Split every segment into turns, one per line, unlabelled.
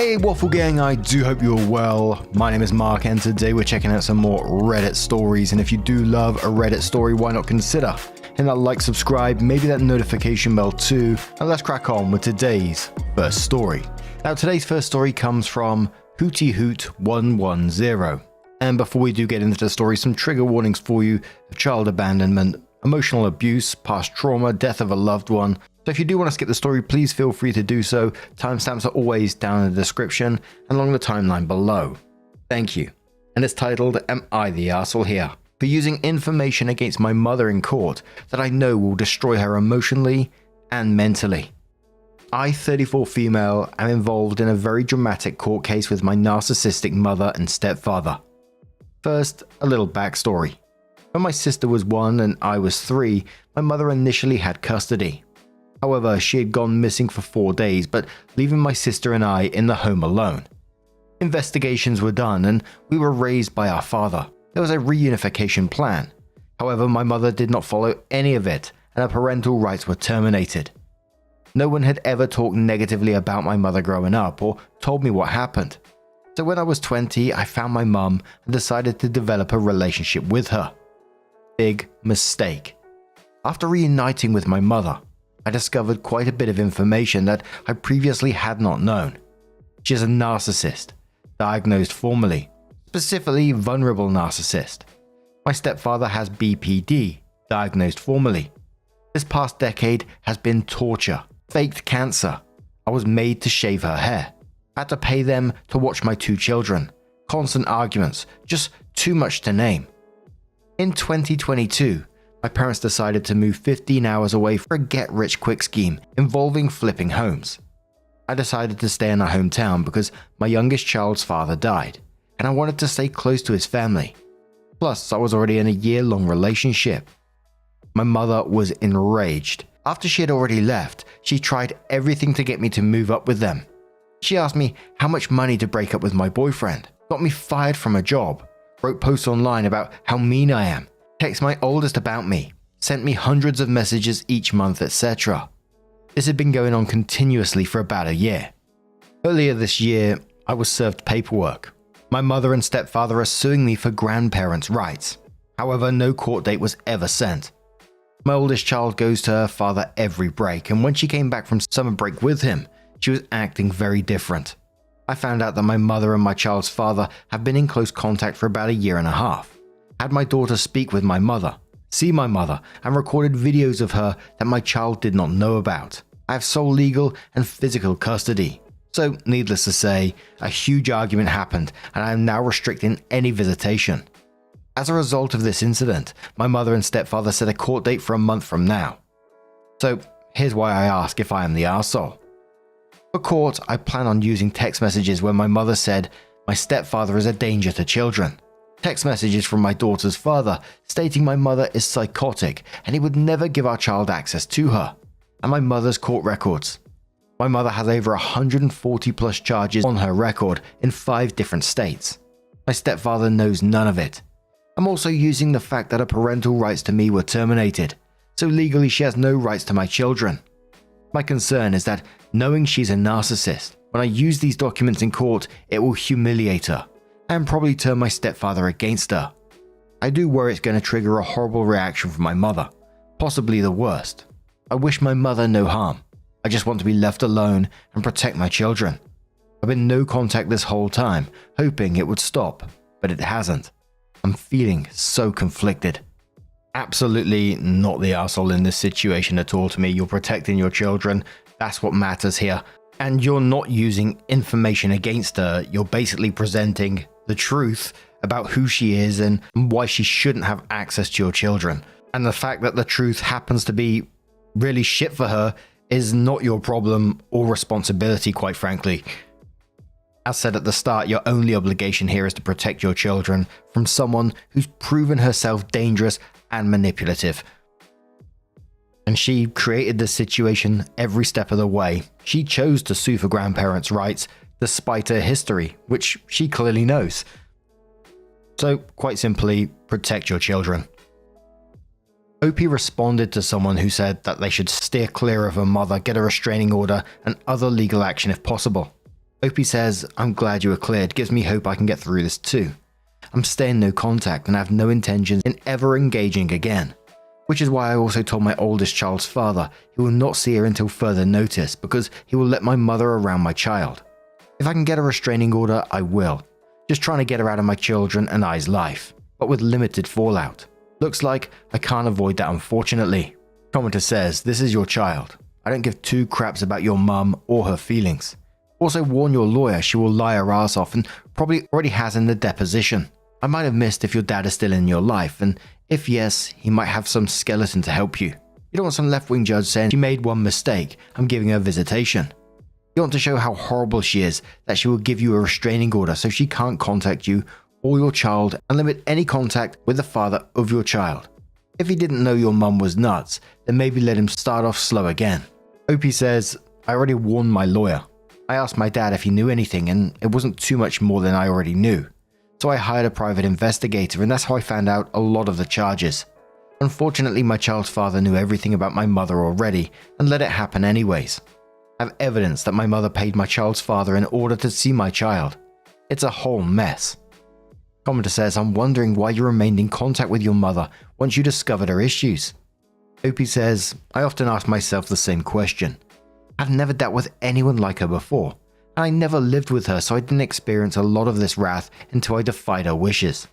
Hey Waffle Gang, I do hope you're well. My name is Mark and today we're checking out some more Reddit stories, and if you do love a Reddit story, why not consider hitting that like, subscribe, maybe that notification bell too, and let's crack on with today's first story. Now today's first story comes from Hooty Hoot 110. And before we do get into the story, some trigger warnings for you: child abandonment, emotional abuse, past trauma, death of a loved one. So if you do want to skip the story, please feel free to do so. Timestamps are always down in the description and along the timeline below. Thank you. And it's titled, Am I the Arsehole Here? For using information against my mother in court that I know will destroy her emotionally and mentally. I, 34 female, am involved in a very dramatic court case with my narcissistic mother and stepfather. First, a little backstory. When my sister was 1 and I was 3, my mother initially had custody. However, she had gone missing for 4 days, but leaving my sister and I in the home alone. Investigations were done and we were raised by our father. There was a reunification plan. However, my mother did not follow any of it and her parental rights were terminated. No one had ever talked negatively about my mother growing up or told me what happened. So when I was 20, I found my mum and decided to develop a relationship with her. Big mistake. After reuniting with my mother, I discovered quite a bit of information that I previously had not known. She is a narcissist, diagnosed formally, specifically vulnerable narcissist. My stepfather has BPD, diagnosed formally. This past decade has been torture, faked cancer. I was made to shave her hair. I had to pay them to watch my 2 children. Constant arguments, just too much to name. In 2022, my parents decided to move 15 hours away for a get-rich-quick scheme involving flipping homes. I decided to stay in our hometown because my youngest child's father died, and I wanted to stay close to his family. Plus, I was already in a year-long relationship. My mother was enraged. After she had already left, she tried everything to get me to move up with them. She asked me how much money to break up with my boyfriend, got me fired from a job, wrote posts online about how mean I am, text my oldest about me, sent me hundreds of messages each month, etc. This had been going on continuously for about a year. Earlier this year, I was served paperwork. My mother and stepfather are suing me for grandparents' rights. However, no court date was ever sent. My oldest child goes to her father every break, and when she came back from summer break with him, she was acting very different. I found out that my mother and my child's father have been in close contact for about a year and a half. Had my daughter speak with my mother, see my mother, and recorded videos of her that my child did not know about. I have sole legal and physical custody. So, needless to say, a huge argument happened and I am now restricting any visitation. As a result of this incident, my mother and stepfather set a court date for a month from now. So, here's why I ask if I am the arsehole. For court, I plan on using text messages where my mother said my stepfather is a danger to children. Text messages from my daughter's father stating my mother is psychotic and he would never give our child access to her. And my mother's court records. My mother has over 140 plus charges on her record in 5 different states. My stepfather knows none of it. I'm also using the fact that her parental rights to me were terminated, so legally she has no rights to my children. My concern is that knowing she's a narcissist, when I use these documents in court, it will humiliate her and probably turn my stepfather against her. I do worry it's going to trigger a horrible reaction from my mother, possibly the worst. I wish my mother no harm. I just want to be left alone and protect my children. I've been no contact this whole time, hoping it would stop, but it hasn't. I'm feeling so conflicted. Absolutely not the arsehole in this situation at all to me. You're protecting your children. That's what matters here. And you're not using information against her. You're basically presenting the truth about who she is and why she shouldn't have access to your children. And the fact that the truth happens to be really shit for her is not your problem or responsibility, quite frankly. As said at the start, your only obligation here is to protect your children from someone who's proven herself dangerous and manipulative. And she created this situation every step of the way. She chose to sue for grandparents' rights despite her history, which she clearly knows. So, quite simply, protect your children. Opie responded to someone who said that they should steer clear of her mother, get a restraining order, and other legal action if possible. Opie says, I'm glad you were cleared, gives me hope I can get through this too. I'm staying no contact and I have no intentions in ever engaging again. Which is why I also told my oldest child's father he will not see her until further notice because he will let my mother around my child. If I can get a restraining order, I will. Just trying to get her out of my children and I's life, but with limited fallout. Looks like I can't avoid that, unfortunately. Commenter says, this is your child. I don't give two craps about your mum or her feelings. Also warn your lawyer she will lie her ass off and probably already has in the deposition. I might have missed if your dad is still in your life, and if yes, he might have some skeleton to help you. You don't want some left-wing judge saying she made one mistake, I'm giving her visitation. You want to show how horrible she is, that she will give you a restraining order so she can't contact you or your child and limit any contact with the father of your child. If he didn't know your mum was nuts, then maybe let him start off slow again. Opie says, I already warned my lawyer. I asked my dad if he knew anything and it wasn't too much more than I already knew. So I hired a private investigator and that's how I found out a lot of the charges. Unfortunately, my child's father knew everything about my mother already and let it happen anyways. I have evidence that my mother paid my child's father in order to see my child. It's a whole mess. Commenter says, I'm wondering why you remained in contact with your mother once you discovered her issues. Opie says, I often ask myself the same question. I've never dealt with anyone like her before, and I never lived with her, so I didn't experience a lot of this wrath until I defied her wishes.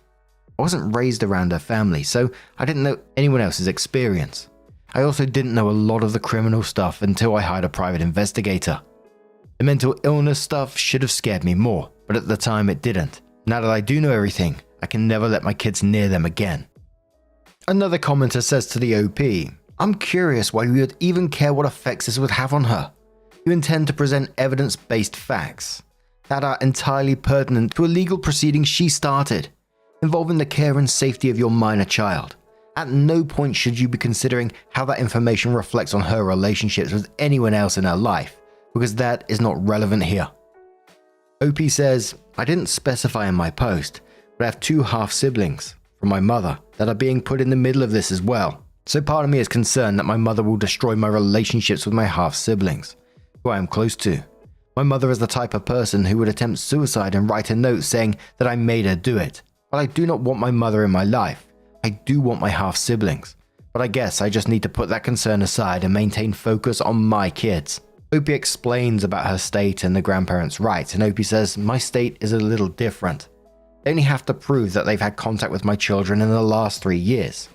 I wasn't raised around her family, so I didn't know anyone else's experience. I also didn't know a lot of the criminal stuff until I hired a private investigator. The mental illness stuff should have scared me more, but at the time it didn't. Now that I do know everything, I can never let my kids near them again. Another commenter says to the OP, I'm curious why you would even care what effects this would have on her. You intend to present evidence-based facts that are entirely pertinent to a legal proceeding she started, involving the care and safety of your minor child. At no point should you be considering how that information reflects on her relationships with anyone else in her life, because that is not relevant here. OP says, I didn't specify in my post, but I have two half-siblings from my mother that are being put in the middle of this as well. So part of me is concerned that my mother will destroy my relationships with my half-siblings, who I am close to. My mother is the type of person who would attempt suicide and write a note saying that I made her do it. But I do not want my mother in my life. I do want my half-siblings. But I guess I just need to put that concern aside and maintain focus on my kids. Opie explains about her state and the grandparents' rights, and Opie says, my state is a little different. They only have to prove that they've had contact with my children in the last 3 years.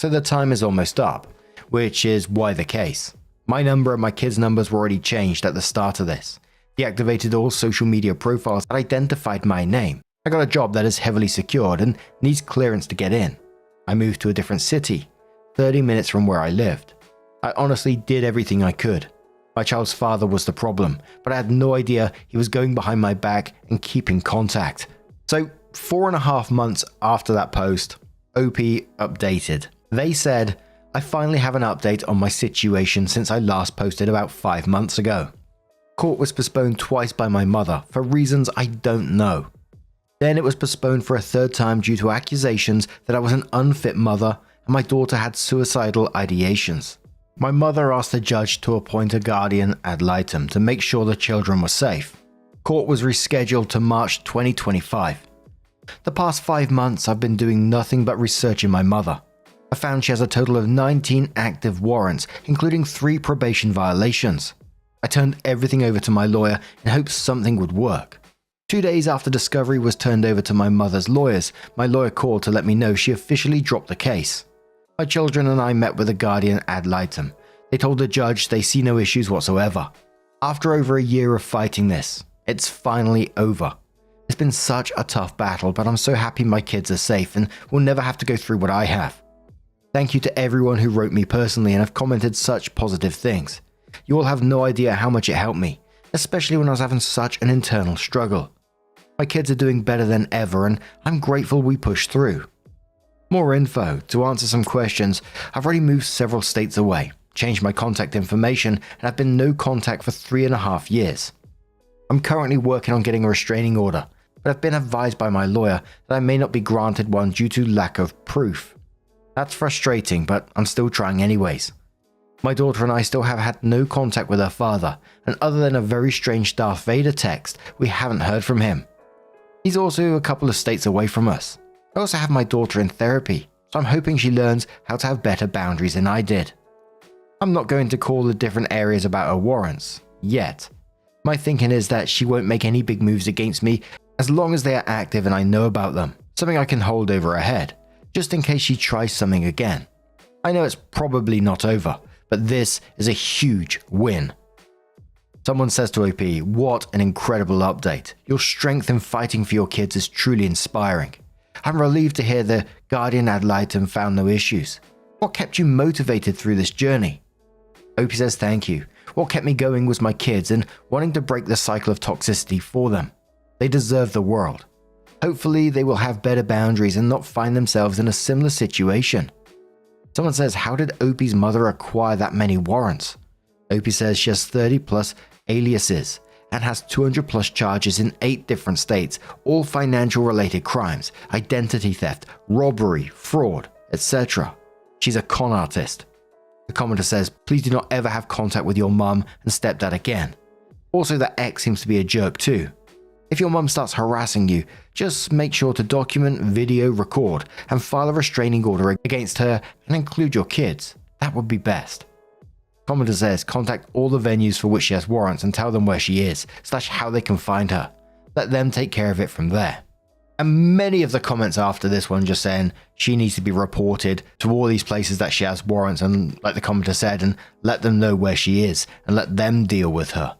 So the time is almost up, which is why the case. My number and my kids' numbers were already changed at the start of this. Deactivated all social media profiles that identified my name. I got a job that is heavily secured and needs clearance to get in. I moved to a different city, 30 minutes from where I lived. I honestly did everything I could. My child's father was the problem, but I had no idea he was going behind my back and keeping contact. So 4.5 months after that post, OP updated. They said, I finally have an update on my situation since I last posted about 5 months ago. Court was postponed twice by my mother for reasons I don't know. Then it was postponed for a third time due to accusations that I was an unfit mother and my daughter had suicidal ideations. My mother asked the judge to appoint a guardian ad litem to make sure the children were safe. Court was rescheduled to March 2025. The past 5 months I've been doing nothing but researching my mother. I found she has a total of 19 active warrants, including 3 probation violations. I turned everything over to my lawyer in hopes something would work. 2 days after discovery was turned over to my mother's lawyers, my lawyer called to let me know she officially dropped the case. My children and I met with a guardian ad litem. They told the judge they see no issues whatsoever. After over a year of fighting this, it's finally over. It's been such a tough battle, but I'm so happy my kids are safe and will never have to go through what I have. Thank you to everyone who wrote me personally and have commented such positive things. You all have no idea how much it helped me, especially when I was having such an internal struggle. My kids are doing better than ever and I'm grateful we pushed through. More info. To answer some questions, I've already moved several states away, changed my contact information, and I've been no contact for 3.5 years. I'm currently working on getting a restraining order, but I've been advised by my lawyer that I may not be granted one due to lack of proof. That's frustrating, but I'm still trying anyways. My daughter and I still have had no contact with her father, and other than a very strange Darth Vader text, we haven't heard from him. He's also a couple of states away from us. I also have my daughter in therapy, so I'm hoping she learns how to have better boundaries than I did. I'm not going to call the different areas about her warrants, yet. My thinking is that she won't make any big moves against me as long as they are active and I know about them, something I can hold over her head, just in case she tries something again. I know it's probably not over, but this is a huge win. Someone says to OP, "What an incredible update. Your strength in fighting for your kids is truly inspiring. I'm relieved to hear the Guardian ad litem found no issues. What kept you motivated through this journey?" OP says thank you. What kept me going was my kids and wanting to break the cycle of toxicity for them. They deserve the world. Hopefully they will have better boundaries and not find themselves in a similar situation. Someone says, how did OP's mother acquire that many warrants? OP says she has 30 plus aliases and has 200 plus charges in 8 different states, all financial related crimes, identity theft, robbery, fraud, etc. She's a con artist. The commenter says, please do not ever have contact with your mum and stepdad again. Also, that ex seems to be a jerk too. If your mum starts harassing you, just make sure to document, video, record, and file a restraining order against her and include your kids. That would be best. Commenter says, contact all the venues for which she has warrants and tell them where she is, / how they can find her. Let them take care of it from there. And many of the comments after this one just saying she needs to be reported to all these places that she has warrants and, like the commenter said, and let them know where she is and let them deal with her.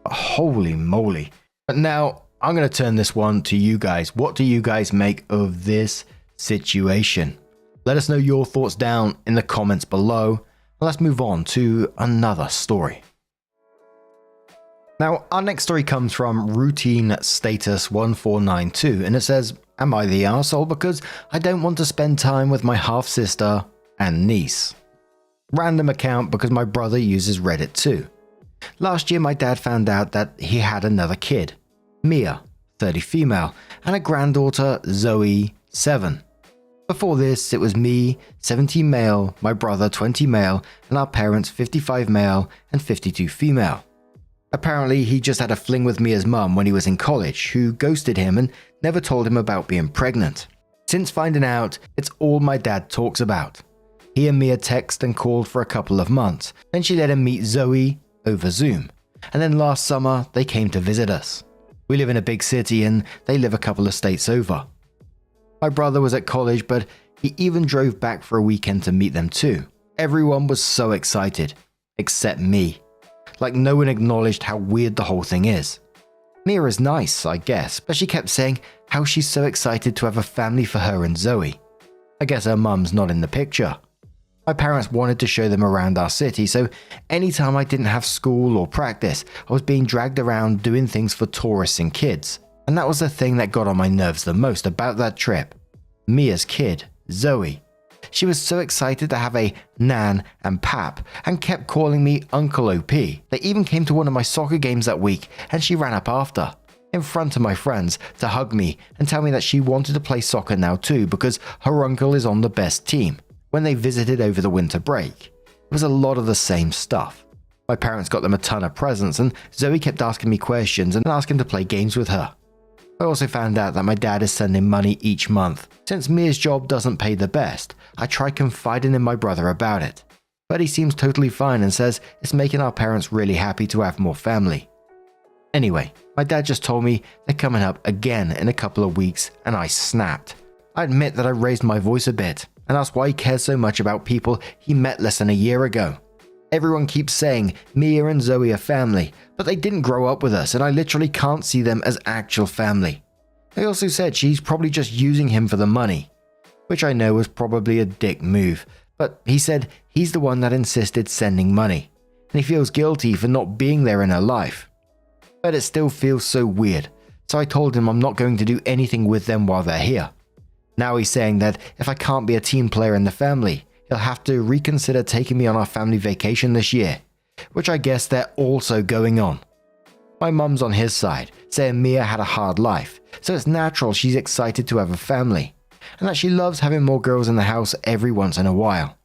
But holy moly. But now, I'm going to turn this one to you guys. What do you guys make of this situation? Let us know your thoughts down in the comments below. Let's move on to another story. Now, our next story comes from Routine Status 1492, and it says, am I the arsehole because I don't want to spend time with my half-sister and niece? Random account because my brother uses Reddit too. Last year, my dad found out that he had another kid. Mia, 30 female, and a granddaughter, Zoe, 7. Before this, it was me, 17 male, my brother, 20 male, and our parents, 55 male and 52 female. Apparently, he just had a fling with Mia's mum when he was in college, who ghosted him and never told him about being pregnant. Since finding out, it's all my dad talks about. He and Mia texted and called for a couple of months, then she let him meet Zoe over Zoom, and then last summer, they came to visit us. We live in a big city and they live a couple of states over. My brother was at college, but he even drove back for a weekend to meet them too. Everyone was so excited, except me. Like no one acknowledged how weird the whole thing is. Mia is nice, I guess, but she kept saying how she's so excited to have a family for her and Zoe. I guess her mum's not in the picture. My parents wanted to show them around our city, so anytime I didn't have school or practice, I was being dragged around doing things for tourists and kids. And that was the thing that got on my nerves the most about that trip. Mia's kid, Zoe. She was so excited to have a nan and pap and kept calling me Uncle OP. They even came to one of my soccer games that week and she ran up after, in front of my friends, to hug me and tell me that she wanted to play soccer now too because her uncle is on the best team. When they visited over the winter break, it was a lot of the same stuff. My parents got them a ton of presents and Zoe kept asking me questions and asking to play games with her. I also found out that my dad is sending money each month. Since Mia's job doesn't pay the best, I try confiding in my brother about it. But he seems totally fine and says it's making our parents really happy to have more family. Anyway, my dad just told me they're coming up again in a couple of weeks and I snapped. I admit that I raised my voice a bit and asked why he cares so much about people he met less than a year ago. Everyone keeps saying Mia and Zoe are family, but they didn't grow up with us and I literally can't see them as actual family. They also said she's probably just using him for the money, which I know was probably a dick move, but he said he's the one that insisted sending money, and he feels guilty for not being there in her life. But it still feels so weird, so I told him I'm not going to do anything with them while they're here. Now he's saying that if I can't be a team player in the family, he'll have to reconsider taking me on our family vacation this year, which I guess they're also going on. My mum's on his side, saying Mia had a hard life, so it's natural she's excited to have a family, and that she loves having more girls in the house every once in a while.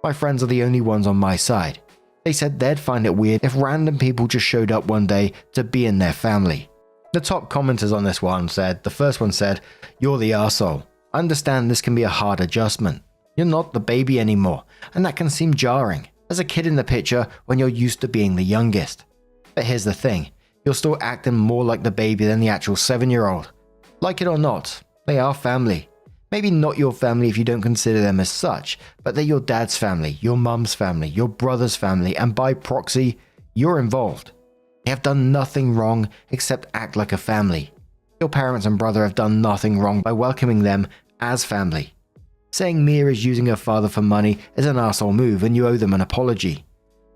My friends are the only ones on my side. They said they'd find it weird if random people just showed up one day to be in their family. The top commenters on this one said, the first one said, "You're the arsehole. I understand this can be a hard adjustment. You're not the baby anymore, and that can seem jarring as a kid in the picture when you're used to being the youngest. But here's the thing, you're still acting more like the baby than the actual 7-year-old. Like it or not, they are family. Maybe not your family if you don't consider them as such, but they're your dad's family, your mum's family, your brother's family, and by proxy, you're involved. They have done nothing wrong except act like a family. Your parents and brother have done nothing wrong by welcoming them as family. Saying Mia is using her father for money is an arsehole move and you owe them an apology.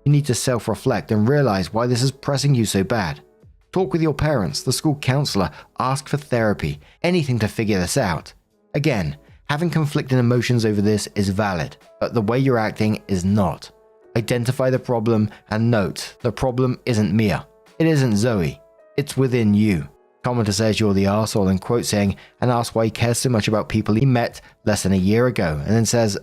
You need to self-reflect and realize why this is pressing you so bad. Talk with your parents, the school counselor, ask for therapy, anything to figure this out. Again, having conflicting emotions over this is valid, but the way you're acting is not. Identify the problem and note, the problem isn't Mia. It isn't Zoe. It's within you. Commenter says you're the arsehole and quote saying, and asks why he cares so much about people he met less than a year ago, and then says,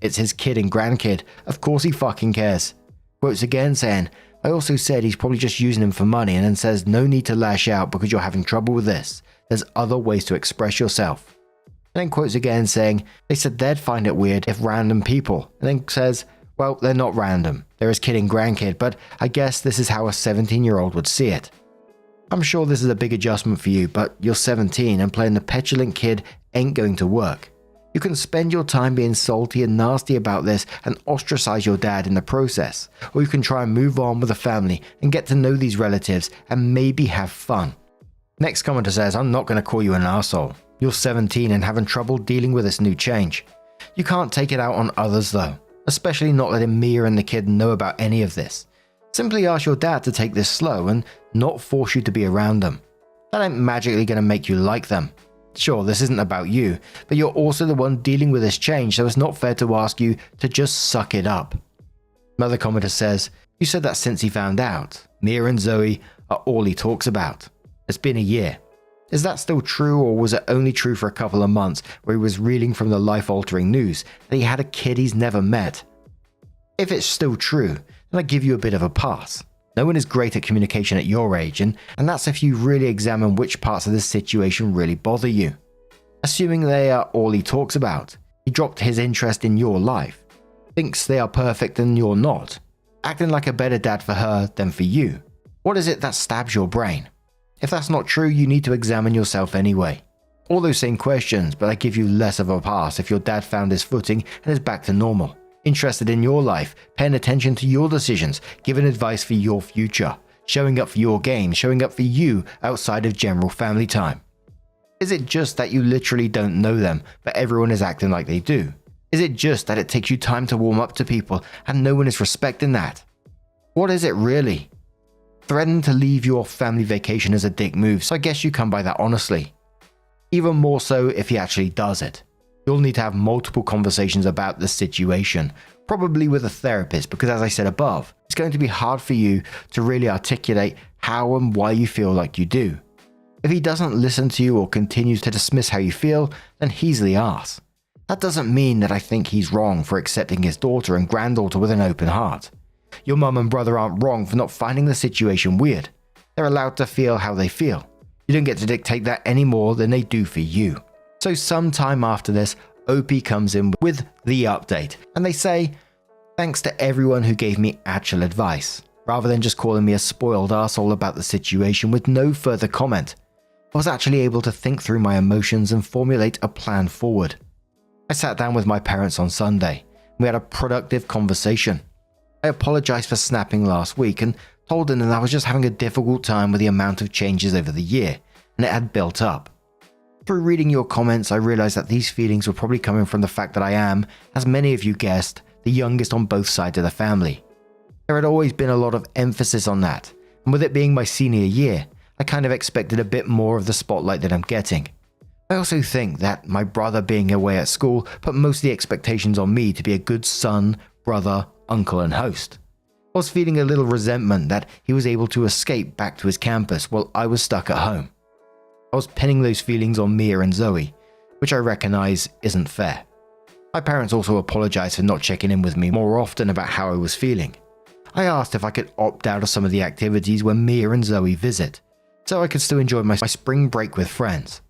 it's his kid and grandkid. Of course he fucking cares. Quotes again saying, I also said he's probably just using him for money, and then says no need to lash out because you're having trouble with this. There's other ways to express yourself. And then quotes again saying, they said they'd find it weird if random people, and then says, well, they're not random. They're his kid and grandkid, but I guess this is how a 17-year-old would see it. I'm sure this is a big adjustment for you, but you're 17 and playing the petulant kid ain't going to work. You can spend your time being salty and nasty about this and ostracize your dad in the process, or you can try and move on with the family and get to know these relatives and maybe have fun. Next commenter says, I'm not going to call you an arsehole. You're 17 and having trouble dealing with this new change. You can't take it out on others though, especially not letting Mia and the kid know about any of this. Simply ask your dad to take this slow and not force you to be around them. That ain't magically going to make you like them. Sure, this isn't about you, but you're also the one dealing with this change, so it's not fair to ask you to just suck it up. Another commenter says, you said that since he found out, Mia and Zoe are all he talks about. It's been a year. Is that still true, or was it only true for a couple of months where he was reeling from the life-altering news that he had a kid he's never met? If it's still true, then I give you a bit of a pass. No one is great at communication at your age, and that's if you really examine which parts of this situation really bother you. Assuming they are all he talks about, he dropped his interest in your life, thinks they are perfect and you're not, acting like a better dad for her than for you. What is it that stabs your brain? If that's not true, you need to examine yourself anyway. All those same questions, but I give you less of a pass if your dad found his footing and is back to normal. Interested in your life, paying attention to your decisions, giving advice for your future, showing up for your game, showing up for you outside of general family time. Is it just that you literally don't know them, but everyone is acting like they do? Is it just that it takes you time to warm up to people and no one is respecting that? What is it really? Threatening to leave your family vacation is a dick move, so I guess you come by that honestly. Even more so if he actually does it. You'll need to have multiple conversations about the situation, probably with a therapist, because as I said above, it's going to be hard for you to really articulate how and why you feel like you do. If he doesn't listen to you or continues to dismiss how you feel, then he's the arse. That doesn't mean that I think he's wrong for accepting his daughter and granddaughter with an open heart. Your mum and brother aren't wrong for not finding the situation weird. They're allowed to feel how they feel. You don't get to dictate that any more than they do for you. So sometime after this, OP comes in with the update, and they say, thanks to everyone who gave me actual advice, rather than just calling me a spoiled arsehole about the situation with no further comment. I was actually able to think through my emotions and formulate a plan forward. I sat down with my parents on Sunday, and we had a productive conversation. I apologized for snapping last week and told them that I was just having a difficult time with the amount of changes over the year, and it had built up. Through reading your comments, I realized that these feelings were probably coming from the fact that I am, as many of you guessed, the youngest on both sides of the family. There had always been a lot of emphasis on that, and with it being my senior year, I kind of expected a bit more of the spotlight that I'm getting. I also think that my brother being away at school put most of the expectations on me to be a good son, brother, uncle and host. I was feeling a little resentment that he was able to escape back to his campus while I was stuck at home. I was pinning those feelings on Mia and Zoe, which I recognize isn't fair. My parents also apologized for not checking in with me more often about how I was feeling. I asked if I could opt out of some of the activities when Mia and Zoe visit, so I could still enjoy my spring break with friends.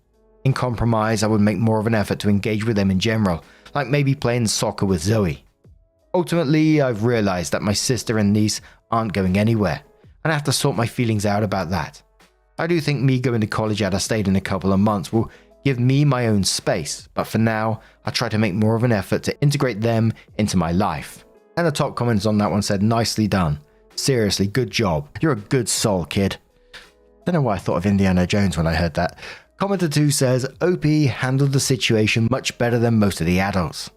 In compromise, I would make more of an effort to engage with them in general, like maybe playing soccer with Zoe. Ultimately, I've realized that my sister and niece aren't going anywhere, and I have to sort my feelings out about that. I do think me going to college out of state in a couple of months will give me my own space, but for now, I try to make more of an effort to integrate them into my life. And the top comments on that one said, nicely done. Seriously, good job. You're a good soul, kid. Don't know why I thought of Indiana Jones when I heard that. Commenter 2 says, OP handled the situation much better than most of the adults.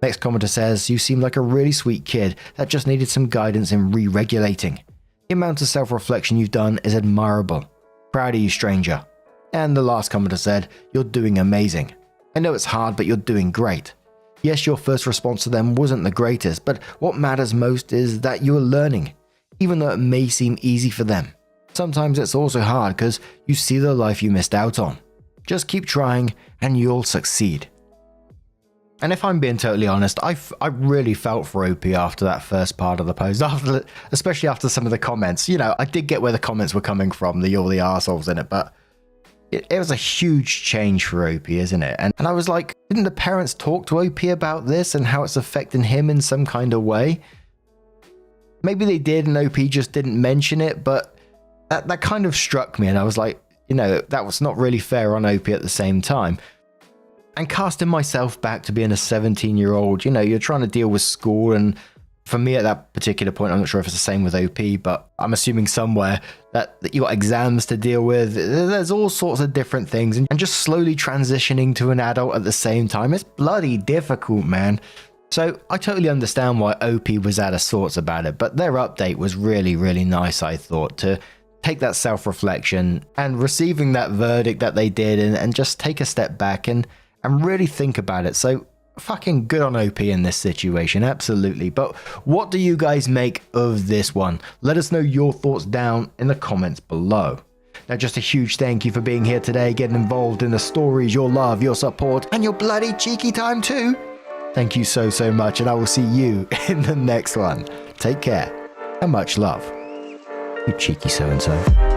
Next commenter says, you seem like a really sweet kid that just needed some guidance in re-regulating. The amount of self-reflection you've done is admirable. Proud of you, stranger. And the last commenter said, you're doing amazing. I know it's hard, but you're doing great. Yes, your first response to them wasn't the greatest, but what matters most is that you're learning, even though it may seem easy for them. Sometimes it's also hard because you see the life you missed out on. Just keep trying and you'll succeed. And if I'm being totally honest, I really felt for OP after that first part of the post, especially after some of the comments. You know, I did get where the comments were coming from, all the arseholes in it, but it was a huge change for OP, isn't it? And I was like, didn't the parents talk to OP about this and how it's affecting him in some kind of way? Maybe they did and OP just didn't mention it, but that kind of struck me and I was like, you know, that was not really fair on OP at the same time. And casting myself back to being a 17-year-old, you know, you're trying to deal with school, and for me at that particular point, I'm not sure if it's the same with OP, but I'm assuming somewhere that you got exams to deal with. There's all sorts of different things, and just slowly transitioning to an adult at the same time, it's bloody difficult, man. So I totally understand why OP was out of sorts about it, but their update was really, really nice, I thought, to take that self-reflection and receiving that verdict that they did and just take a step back and really think about it. So fucking good on OP in this situation, absolutely. But what do you guys make of this one? Let us know your thoughts down in the comments below. Now, just a huge thank you for being here today, getting involved in the stories, your love, your support, and your bloody cheeky time too. Thank you so, so much, and I will see you in the next one. Take care, and much love. You cheeky so-and-so.